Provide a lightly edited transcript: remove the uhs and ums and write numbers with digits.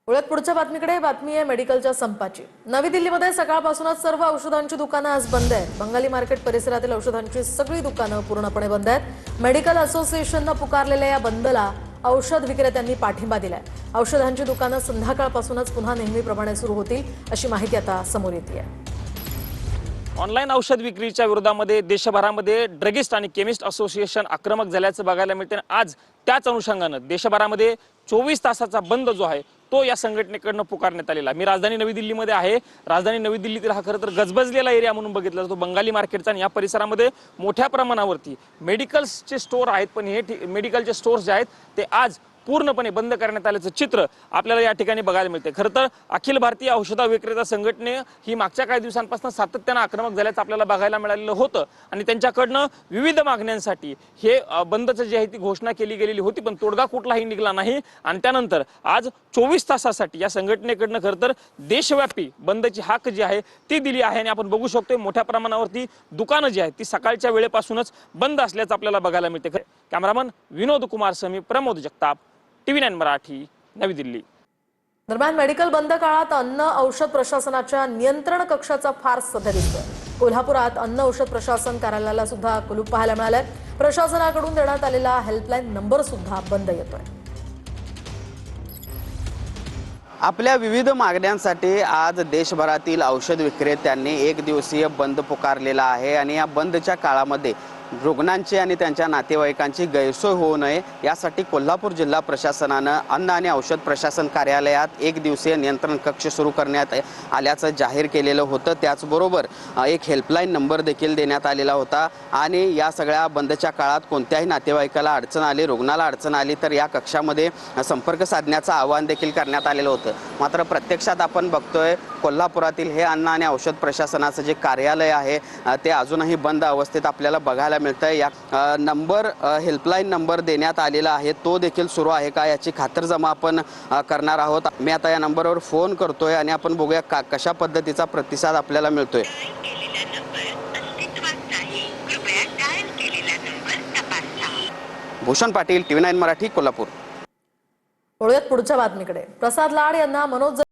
वळत पुढच्या बातमीकडे बातमी आहे मेडिकलच्या संपाची। नवी दिल्लीमध्ये सकाळपासूनच सर्व औषधांची दुकानं आज बंद आहेत। बंगाली मार्केट परिसरातील औषधांची सगळी दुकानं पूर्णपणे बंद आहेत। मेडिकल असोसिएशनने पुकारलेल्या या बंदला औषध विक्रेत्यांनी पाठिंबा दिलाय। औषधांची दुकानं संध्याकाळपासूनच पुन्हा नेहमीप्रमाणे सुरू होतील अशी माहिती आता समोर येते आहे। ऑनलाईन औषध विक्रीच्या विरोधामध्ये देशभरामध्ये ड्रगिस्ट आणि केमिस्ट असोसिएशन आक्रमक झाल्याचं बघायला मिळते। आज त्याच अनुषंगाने देशभरामध्ये 24 तासाचा बंद जो आहे तो या संघटनेकडून पुकारण्यात आलेला। मी राजधानी नवी दिल्लीमध्ये आहे। राजधानी नवी दिल्लीतील हा खरं तर गजबजलेला एरिया म्हणून बघितला जातो बंगाली मार्केटचा, आणि या परिसरामध्ये मोठ्या प्रमाणावरती मेडिकल्सचे स्टोर आहेत, पण हे मेडिकलचे स्टोर्स जे आहेत ते आज पूर्णपणे बंद करण्यात आल्याचं चित्र आपल्याला या ठिकाणी बघायला मिळते। खरं तर अखिल भारतीय औषध विक्रेता संघटने ही मागच्या काही दिवसांपासून सातत्याने आक्रमक झाल्याचं आपल्याला बघायला मिळालेलं होतं, आणि त्यांच्याकडनं विविध मागण्यांसाठी हे बंदचं जे आहे ती घोषणा केली गेलेली होती, पण तोडगा कुठलाही निघाला नाही। आणि त्यानंतर आज 24 तासासाठी या संघटनेकडनं खरं तर देशव्यापी बंदची हाक जी आहे ती दिली आहे। आणि आपण बघू शकतो मोठ्या प्रमाणावरती दुकानं जी आहेत ती सकाळच्या वेळेपासूनच बंद असल्याचं आपल्याला बघायला मिळते। कॅमेरामन विनोद कुमार समी, प्रमोद जगताप, TV9 मराठी, नवी दिल्ली। दरम्यान मेडिकल बंद काळात अन्न औषध प्रशासनाच्या नियंत्रण कक्षाचा फार सध्या दिसतोय। कोल्हापुरात अन्न औषध प्रशासन कार्यालयाला सुद्धा कुलूप पाहायला मिळालंय। प्रशासनाकडून देण्यात आलेला हेल्पलाईन नंबर सुद्धा बंद येतोय। आपल्या विविध मागण्यांसाठी आज देशभरातील औषध विक्रेत्यांनी एक दिवसीय बंद पुकारलेला आहे, आणि या बंदच्या काळामध्ये रुग्णांची आणि त्यांच्या नातेवाईकांची गैरसोय होऊ नये यासाठी कोल्हापूर जिल्हा प्रशासनानं अन्न आणि औषध प्रशासन कार्यालयात एक दिवसीय नियंत्रण कक्ष सुरू करण्यात आल्याचं जाहीर केलेलं होतं। त्याचबरोबर एक हेल्पलाईन नंबर देखील देण्यात आलेला होता, आणि या सगळ्या बंदच्या काळात कोणत्याही नातेवाईकाला अडचण आली, रुग्णाला अडचण आली तर या कक्षामध्ये संपर्क साधण्याचं आवाहन देखील करण्यात आलेलं होतं। मात्र प्रत्यक्षात आपण बघतोय कोल्हापुरातील हे अन्न आणि औषध प्रशासनाचं जे कार्यालय आहे ते अजूनही बंद अवस्थेत आपल्याला बघायला मिळतंय। या नंबर हेल्पलाईन नंबर देण्यात आलेला आहे तो देखील सुरू आहे का याची खातरजमा आपण करणार आहोत। मी आता या नंबरवर फोन करतोय आणि आपण बघूया कशा पद्धतीचा प्रतिसाद आपल्याला मिळतोय। भूषण पाटील, TV9 मराठी, कोल्हापूर। वळूयात पुढच्या बातमीकडे। प्रसाद लाड यांना मनोज